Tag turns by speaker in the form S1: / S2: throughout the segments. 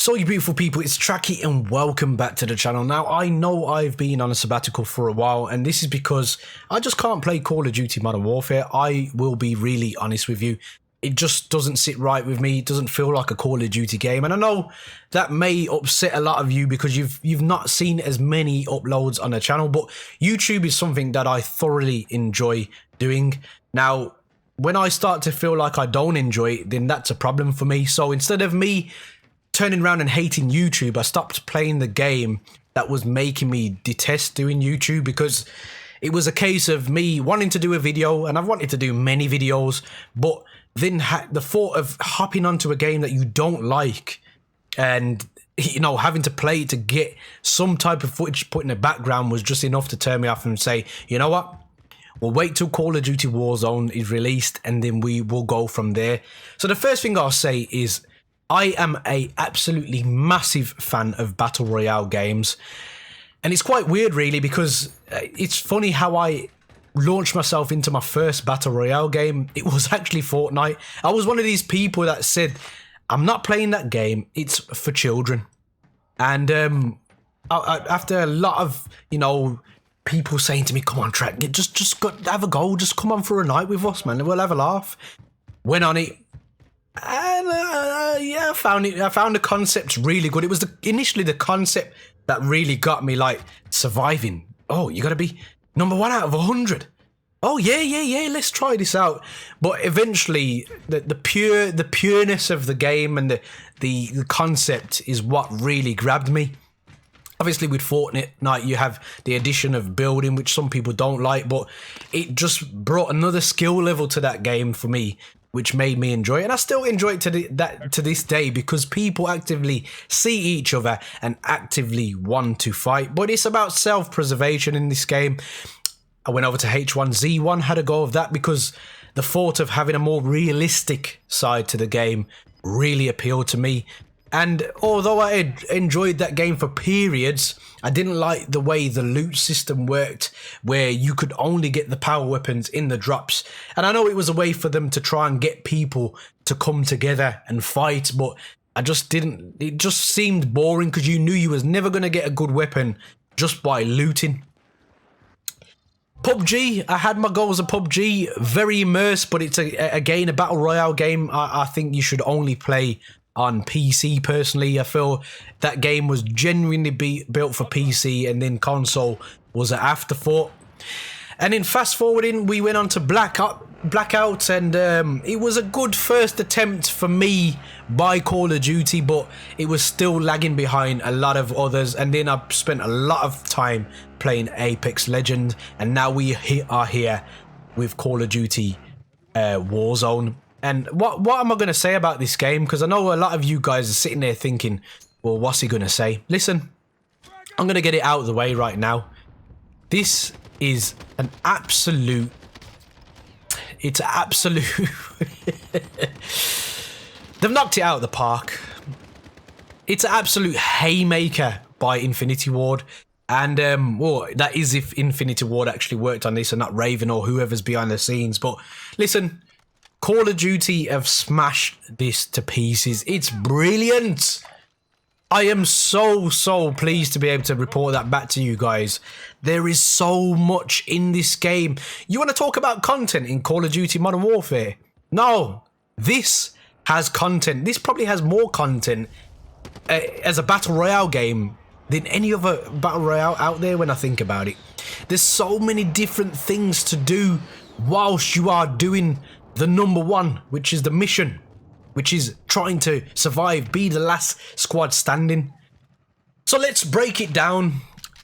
S1: So you beautiful people, it's Trakky and welcome back to the channel. Now, I know I've been on a sabbatical for a while, and this is because I just can't play Call of Duty Modern Warfare. I will be really honest with you. It just doesn't sit right with me. It doesn't feel like a Call of Duty game. And I know that may upset a lot of you because you've not seen as many uploads on the channel, but YouTube is something that I thoroughly enjoy doing. Now, when I start to feel like I don't enjoy it, then that's a problem for me. So instead of me turning around and hating YouTube, I stopped playing the game that was making me detest doing YouTube, because it was a case of me wanting to do a video, and I've wanted to do many videos, but then the thought of hopping onto a game that you don't like and, you know, having to play it to get some type of footage put in the background was just enough to turn me off and say, you know what? We'll wait till Call of Duty Warzone is released and then we will go from there. So the first thing I'll say is I am a absolutely massive fan of Battle Royale games. And it's quite weird, really, because it's funny how I launched myself into my first Battle Royale game. It was actually Fortnite. I was one of these people that said, I'm not playing that game, it's for children. And after a lot of, you know, people saying to me, come on, Track, just go, have a go, just come on for a night with us, man, we'll have a laugh. Went on it. And yeah, I found the concept really good. It was initially the concept that really got me, like, surviving. Oh, you gotta be number 1 out of 100. Oh yeah, let's try this out. But eventually the pureness of the game and the concept is what really grabbed me. Obviously, with Fortnite, you have the addition of building, which some people don't like, but it just brought another skill level to that game for me, which made me enjoy it. And I still enjoy it to this day, because people actively see each other and actively want to fight. But it's about self-preservation in this game. I went over to H1Z1, had a go of that, because the thought of having a more realistic side to the game really appealed to me. And although I had enjoyed that game for periods, I didn't like the way the loot system worked, where you could only get the power weapons in the drops. And I know it was a way for them to try and get people to come together and fight, but I just didn't. It just seemed boring, because you knew you was never going to get a good weapon just by looting. PUBG, I had my goals of PUBG, very immersed, but it's again a battle royale game. I think you should only play on PC. Personally, I feel that game was genuinely built for PC, and then console was an afterthought. And in fast forwarding, we went on to Blackout, and it was a good first attempt for me by Call of Duty, but it was still lagging behind a lot of others. And then I spent a lot of time playing Apex Legends, and now we are here with Call of Duty Warzone. And what am I going to say about this game? Because I know a lot of you guys are sitting there thinking, well, what's he going to say? Listen, I'm going to get it out of the way right now. This is an absolute... It's absolute... They've knocked it out of the park. It's an absolute haymaker by Infinity Ward. And, well, that is if Infinity Ward actually worked on this and not Raven or whoever's behind the scenes. But listen, Call of Duty have smashed this to pieces. It's brilliant. I am so pleased to be able to report that back to you guys. There is so much in this game. You want to talk about content in Call of Duty Modern Warfare? No, this has content. This probably has more content as a Battle Royale game than any other Battle Royale out there when I think about it. There's so many different things to do whilst you are doing the number 1, which is the mission, which is trying to survive, be the last squad standing. So let's break it down,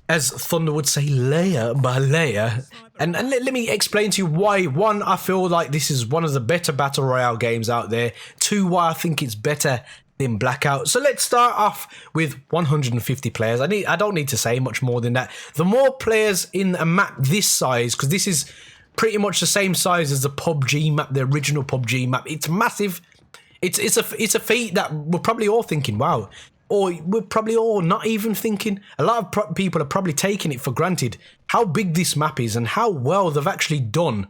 S1: as Thunder would say, layer by layer. And let me explain to you why, 1, I feel like this is one of the better Battle Royale games out there. 2, why I think it's better than Blackout. So let's start off with 150 players. I don't need to say much more than that. The more players in a map this size, because this is pretty much the same size as the PUBG map, the original PUBG map. It's massive. It's a feat that we're probably all thinking, wow. Or we're probably all not even thinking. A lot of people are probably taking it for granted how big this map is and how well they've actually done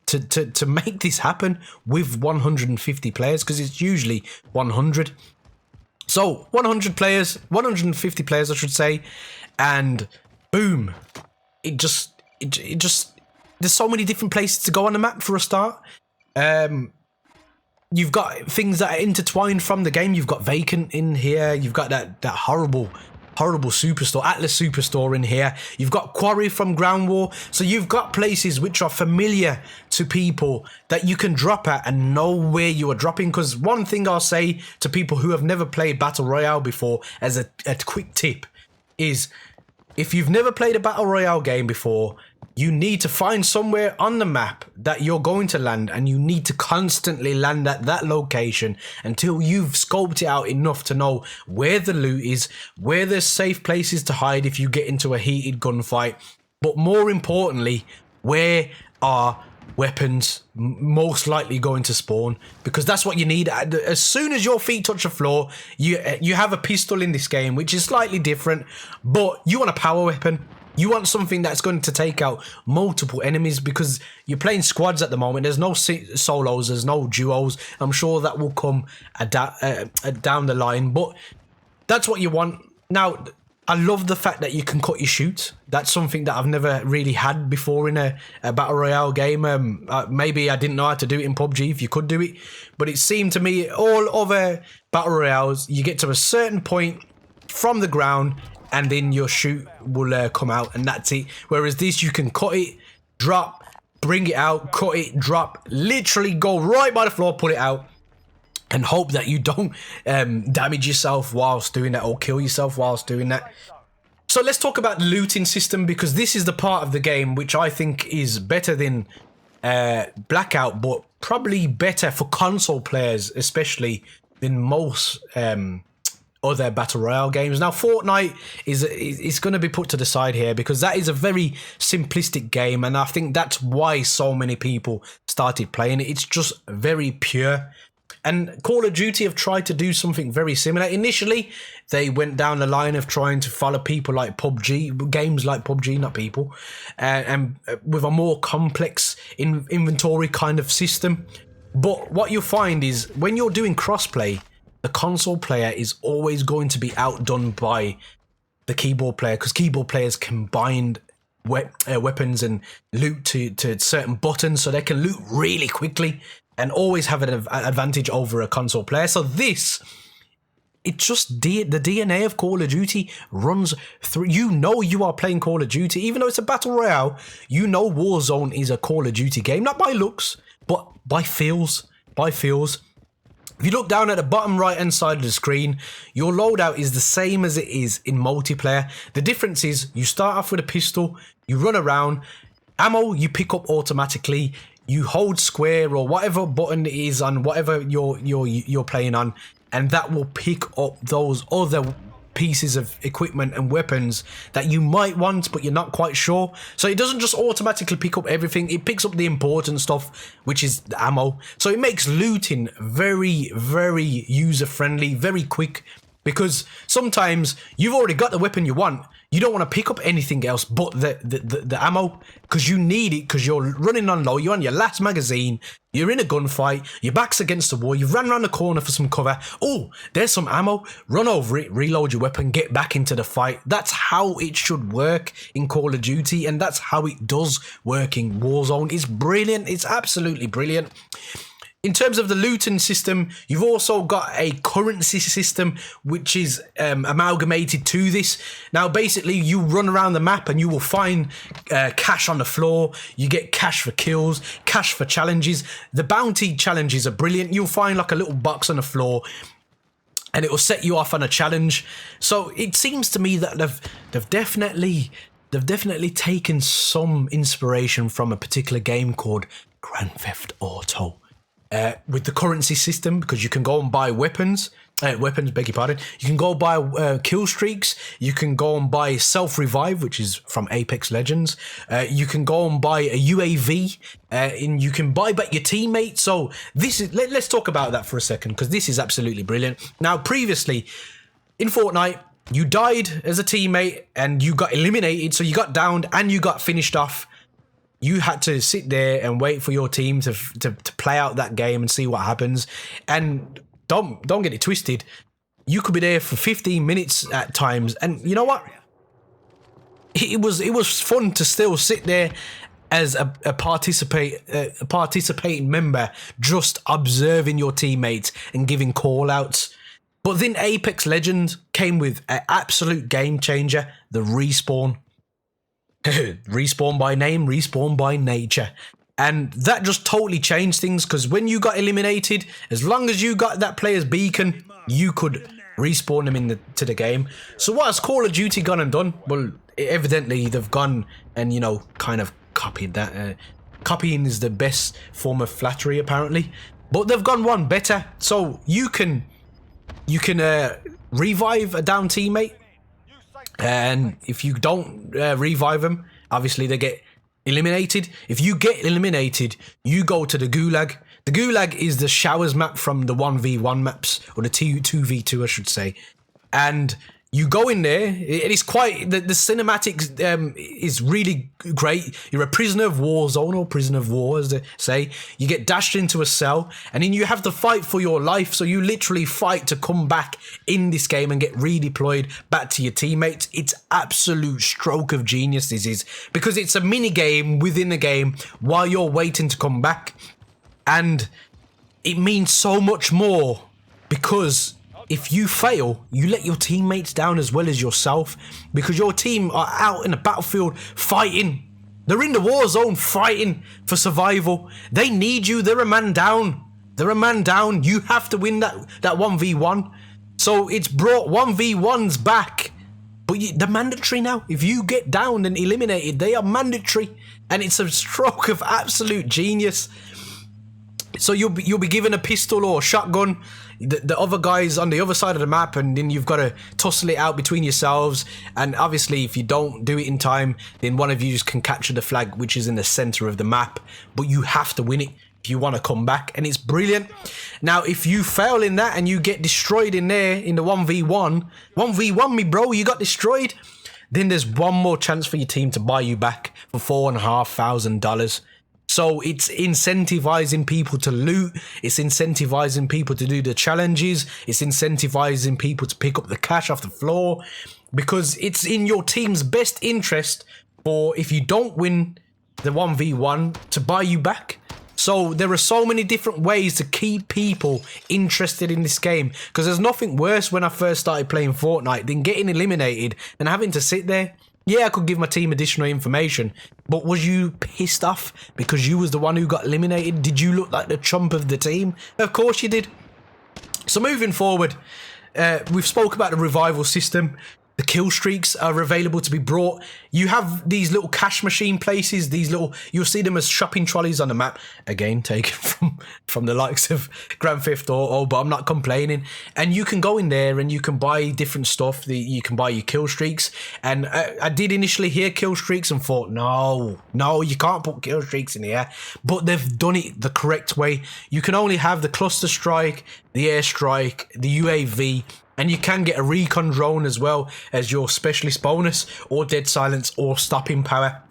S1: to make this happen with 150 players, because it's usually 100. So 100 players, 150 players, I should say, and boom, it just, there's so many different places to go on the map for a start. You've got things that are intertwined from the game. You've got Vacant in here. You've got that horrible superstore, Atlas Superstore in here. You've got Quarry from Ground War. So you've got places which are familiar to people that you can drop at and know where you are dropping. Because one thing I'll say to people who have never played Battle Royale before as a quick tip is, if you've never played a Battle Royale game before, you need to find somewhere on the map that you're going to land, and you need to constantly land at that location until you've scoped it out enough to know where the loot is, where there's safe places to hide if you get into a heated gunfight, but more importantly, where are weapons most likely going to spawn, because that's what you need. As soon as your feet touch the floor, you have a pistol in this game, which is slightly different, but you want a power weapon. You want something that's going to take out multiple enemies, because you're playing squads at the moment. There's no solos, there's no duos. I'm sure that will come down the line, but that's what you want. Now, I love the fact that you can cut your shoot. That's something that I've never really had before in a Battle Royale game. Maybe I didn't know how to do it in PUBG, if you could do it. But it seemed to me all other Battle Royales, you get to a certain point from the ground and then your shoot will come out, and that's it. Whereas this, you can cut it, drop, bring it out, cut it, drop, literally go right by the floor, put it out, and hope that you don't damage yourself whilst doing that, or kill yourself whilst doing that. So let's talk about the looting system, because this is the part of the game which I think is better than Blackout, but probably better for console players, especially, than most other Battle Royale games. Now, Fortnite is going to be put to the side here, because that is a very simplistic game, and I think that's why so many people started playing it. It's just very pure. And Call of Duty have tried to do something very similar. Initially, they went down the line of trying to follow people like PUBG, games like PUBG, not people, and with a more complex inventory kind of system. But what you'll find is, when you're doing crossplay, the console player is always going to be outdone by the keyboard player, because keyboard players can bind weapons and loot to certain buttons, so they can loot really quickly and always have an advantage over a console player. So this, it's just the DNA of Call of Duty runs through. You know you are playing Call of Duty, even though it's a Battle Royale. You know Warzone is a Call of Duty game, not by looks, but by feels. By feels. If you look down at the bottom right hand side of the screen, your loadout is the same as it is in multiplayer. The difference is, you start off with a pistol, you run around, ammo you pick up automatically, you hold square or whatever button it is on whatever you're playing on, and that will pick up those other pieces of equipment and weapons that you might want but you're not quite sure. So it doesn't just automatically pick up everything, it picks up the important stuff, which is the ammo. So it makes looting very, very user friendly, very quick, because sometimes you've already got the weapon you want, you don't want to pick up anything else but the ammo, because you need it, because you're running on low, you're on your last magazine, you're in a gunfight, your back's against the wall, you've ran around the corner for some cover, oh, there's some ammo, run over it, reload your weapon, get back into the fight. That's how it should work in Call of Duty, and that's how it does work in Warzone. It's brilliant, it's absolutely brilliant. In terms of the looting system, you've also got a currency system which is amalgamated to this. Now, basically, you run around the map and you will find cash on the floor. You get cash for kills, cash for challenges. The bounty challenges are brilliant. You'll find like a little box on the floor, and it will set you off on a challenge. So it seems to me that they've definitely taken some inspiration from a particular game called Grand Theft Auto. With the currency system, because you can go and buy weapons, beg your pardon, you can go buy kill streaks, you can go and buy self-revive, which is from Apex Legends, you can go and buy a UAV, and you can buy back your teammates. So this is, let's talk about that for a second, because this is absolutely brilliant. Now, previously, in Fortnite, you died as a teammate, and you got eliminated, so you got downed, and you got finished off. You had to sit there and wait for your team to play out that game and see what happens. And don't get it twisted. You could be there for 15 minutes at times, and you know what? It was fun to still sit there as a participating member, just observing your teammates and giving call outs. But then Apex Legends came with an absolute game changer, the respawn. Respawn by name, respawn by nature. And that just totally changed things, because when you got eliminated, as long as you got that player's beacon, you could respawn them into the game. So what has Call of Duty gone and done? Well, evidently they've gone and, you know, kind of copied that. Copying is the best form of flattery, apparently. But they've gone one better. So you can revive a down teammate, and if you don't revive them, obviously they get eliminated. If you get eliminated, you go to the Gulag. The Gulag is the showers map from the 1v1 maps, or the 2v2 I should say, and you go in there. It is quite the cinematics is really great. You're a prisoner of Warzone, or prisoner of war as they say. You get dashed into a cell, and then you have to fight for your life. So you literally fight to come back in this game and get redeployed back to your teammates. It's absolute stroke of genius, this is, because it's a mini game within a game while you're waiting to come back. And it means so much more, because if you fail, you let your teammates down as well as yourself, because your team are out in the battlefield fighting. They're in the war zone fighting for survival. They need you. They're a man down. They're a man down. You have to win that 1v1. So it's brought 1v1s back. But they're mandatory now. If you get down and eliminated, they are mandatory. And it's a stroke of absolute genius. So you'll be given a pistol or a shotgun. The other guys on the other side of the map, and then you've got to tussle it out between yourselves. And obviously, if you don't do it in time, then one of you can capture the flag, which is in the center of the map. But you have to win it if you want to come back, and it's brilliant. Now, if you fail in that and you get destroyed in there in the 1v1 me bro, you got destroyed, then there's one more chance for your team to buy you back for $4,500. So it's incentivizing people to loot, it's incentivizing people to do the challenges, it's incentivizing people to pick up the cash off the floor, because it's in your team's best interest for, if you don't win the 1v1, to buy you back. So there are so many different ways to keep people interested in this game, because there's nothing worse when I first started playing Fortnite than getting eliminated and having to sit there. Yeah, I could give my team additional information, but was you pissed off because you was the one who got eliminated? Did you look like the chump of the team? Of course you did. So moving forward, we've spoke about the revival system. The kill streaks are available to be brought. You have these little cash machine places, you'll see them as shopping trolleys on the map. Again, taken from the likes of Grand Theft Auto, but I'm not complaining. And you can go in there and you can buy different stuff. You can buy your kill streaks. And I did initially hear kill streaks and thought, no, you can't put kill streaks in here. But they've done it the correct way. You can only have the cluster strike, the airstrike, the UAV, and you can get a recon drone as well as your specialist bonus, or dead silence, or stopping power,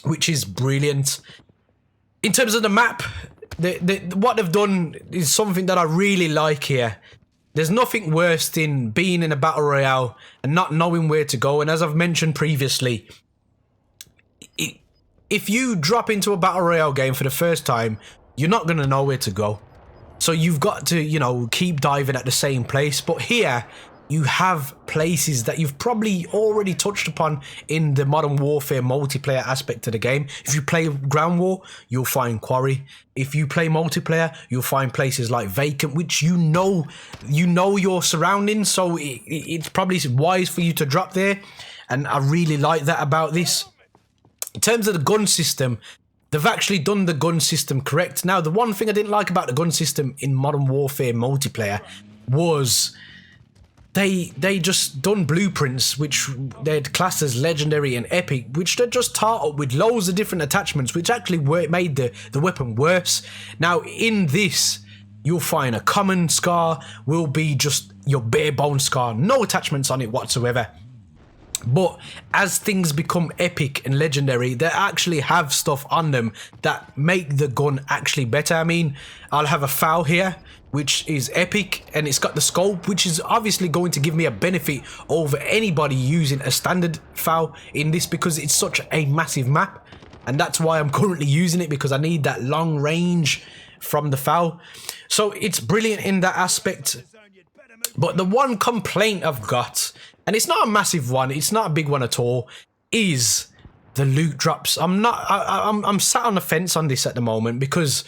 S1: which is brilliant. In terms of the map, what they've done is something that I really like here. There's nothing worse than being in a battle royale and not knowing where to go. And as I've mentioned previously, if you drop into a battle royale game for the first time, you're not going to know where to go. So you've got to, keep diving at the same place. But here, you have places that you've probably already touched upon in the Modern Warfare multiplayer aspect of the game. If you play Ground War, you'll find Quarry. If you play multiplayer, you'll find places like Vacant, which you know your surroundings. So it's probably wise for you to drop there. And I really like that about this. In terms of the gun system, they've actually done the gun system correct. Now, the one thing I didn't like about the gun system in Modern Warfare multiplayer was they just done blueprints, which they'd classed as legendary and epic, which they just tart up with loads of different attachments, which actually made the weapon worse. Now, in this, you'll find a common scar will be just your bare bone scar, no attachments on it whatsoever. But as things become epic and legendary, they actually have stuff on them that make the gun actually better. I mean, I'll have a FAL here, which is epic, and it's got the scope, which is obviously going to give me a benefit over anybody using a standard FAL in this, because it's such a massive map. And that's why I'm currently using it, because I need that long range from the FAL. So it's brilliant in that aspect. But the one complaint I've got, and it's not a massive one, it's not a big one at all, is the loot drops. I'm sat on the fence on this at the moment, because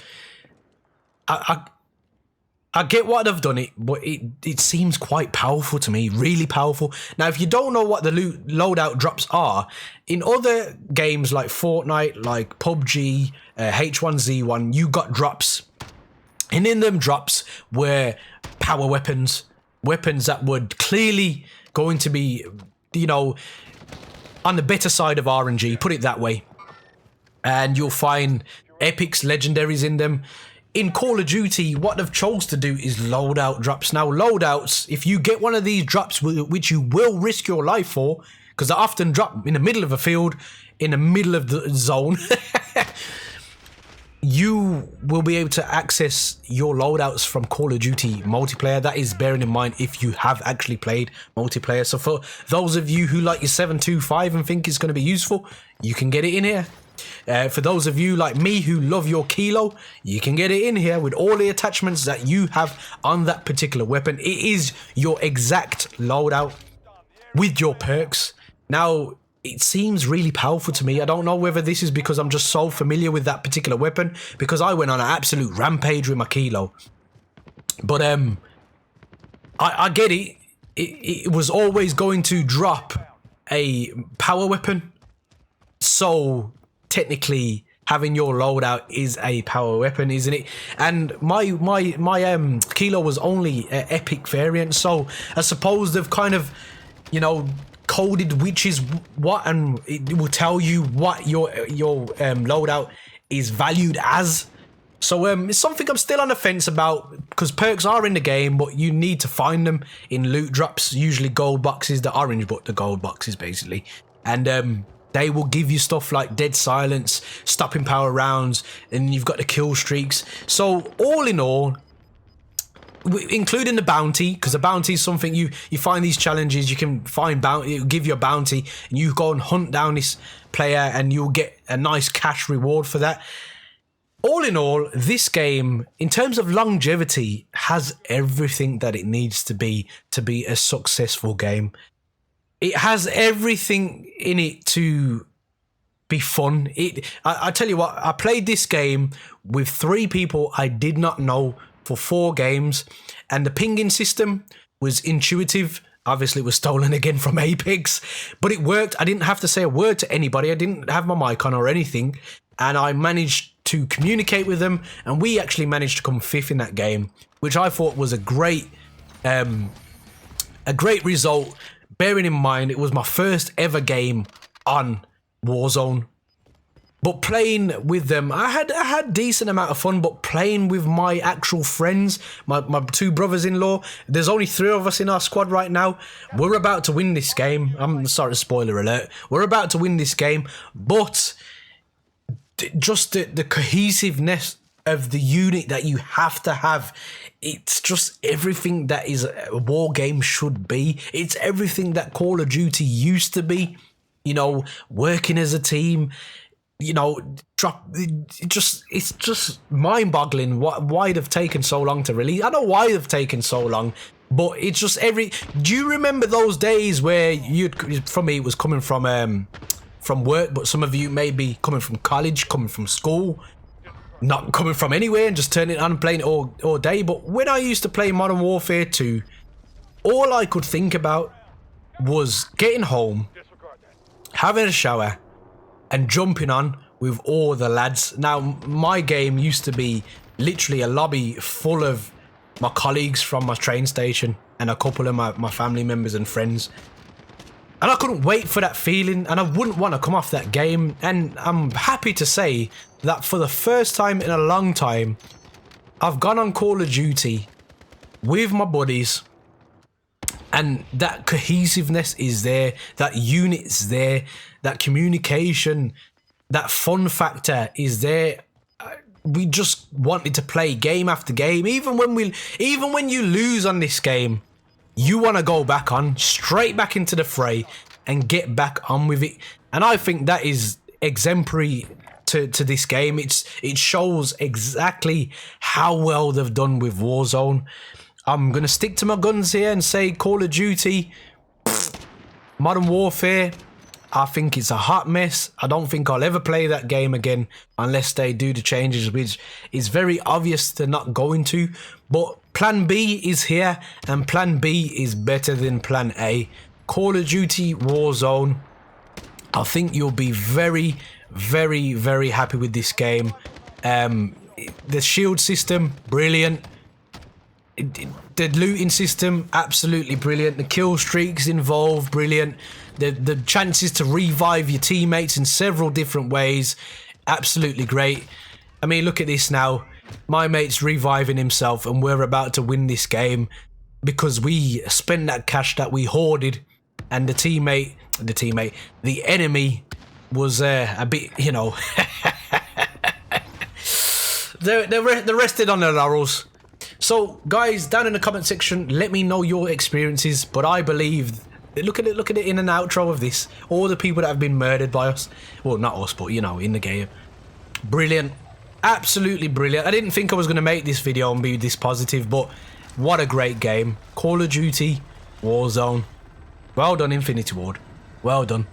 S1: I get why they've done it, but it seems quite powerful to me, really powerful. Now, if you don't know what the loadout drops are, in other games like Fortnite, like PUBG, H1Z1, you got drops. And in them drops were power weapons that would clearly going to be, you know, on the better side of RNG, put it that way. And you'll find epics, legendaries in them. In Call of Duty, what they've chose to do is loadout drops. Now, loadouts, if you get one of these drops, which you will risk your life for, because they often drop in the middle of a field, in the middle of the zone, you will be able to access your loadouts from Call of Duty multiplayer. That is bearing in mind if you have actually played multiplayer. So for those of you who like your 725 and think it's going to be useful, you can get it in here. For those of you like me who love your kilo, you can get it in here with all the attachments that you have on that particular weapon. It is your exact loadout with your perks. Now, it seems really powerful to me. I don't know whether this is because I'm just so familiar with that particular weapon, because I went on an absolute rampage with my kilo. But I get it. It was always going to drop a power weapon. So technically having your loadout is a power weapon, isn't it? And my kilo was only an epic variant. So I suppose they've kind of, you know, coded which is what, and it will tell you what your loadout is valued as. So it's something I'm still on the fence about, because perks are in the game, but you need to find them in loot drops, usually gold boxes, the orange, but the gold boxes basically. And they will give you stuff like dead silence, stopping power rounds, and you've got the kill streaks. So all in all, including the bounty, because the bounty is something you find these challenges, you can find bounty, it'll give you a bounty, and you go and hunt down this player and you'll get a nice cash reward for that. All in all, this game, in terms of longevity, has everything that it needs to be a successful game. It has everything in it to be fun. I tell you what, I played this game with 3 people I did not know for 4 games, and the pinging system was intuitive. Obviously it was stolen again from Apex, but it worked. I didn't have to say a word to anybody. I didn't have my mic on or anything, and I managed to communicate with them, and we actually managed to come 5th in that game, which I thought was a great result, bearing in mind it was my first ever game on Warzone. But playing with them, I had decent amount of fun, but playing with my actual friends, my 2 brothers-in-law, there's only 3 of us in our squad right now. We're about to win this game. I'm sorry, spoiler alert. We're about to win this game, but just the cohesiveness of the unit that you have to have, it's just everything that is a war game should be. It's everything that Call of Duty used to be, you know, working as a team. You know, it's just mind-boggling why they've taken so long to release. I know why they've taken so long, but it's just do you remember those days where for me it was coming from work, but some of you may be coming from college, coming from school, not coming from anywhere, and just turning it on and playing it all day. But when I used to play Modern Warfare 2, all I could think about was getting home, having a shower, and jumping on with all the lads. Now, my game used to be literally a lobby full of my colleagues from my train station and a couple of my family members and friends. And I couldn't wait for that feeling, and I wouldn't want to come off that game. And I'm happy to say that for the first time in a long time, I've gone on Call of Duty with my buddies, And that cohesiveness is there, that unit's there, that communication, that fun factor is there. We just wanted to play game after game. Even when you lose on this game, you want to go back on, straight back into the fray and get back on with it. And I think that is exemplary to this game. It shows exactly how well they've done with Warzone. I'm going to stick to my guns here and say Call of Duty, Modern Warfare, I think it's a hot mess. I don't think I'll ever play that game again unless they do the changes, which is very obvious they're not going to. But Plan B is here, and Plan B is better than Plan A. Call of Duty Warzone. I think you'll be very, very, very happy with this game. The shield system, brilliant. The looting system, absolutely brilliant. The kill streaks involved, brilliant. The chances to revive your teammates in several different ways, absolutely great. I mean, look at this now. My mate's reviving himself and we're about to win this game because we spent that cash that we hoarded, and the enemy was a bit, you know, they're rested on their laurels. So guys, down in the comment section, let me know your experiences. But I believe, look at it in an outro of this, all the people that have been murdered by us, well, not us, but you know, in the game. Brilliant, absolutely brilliant. I didn't think I was going to make this video and be this positive, but what a great game. Call of Duty Warzone. Well done, Infinity Ward, well done.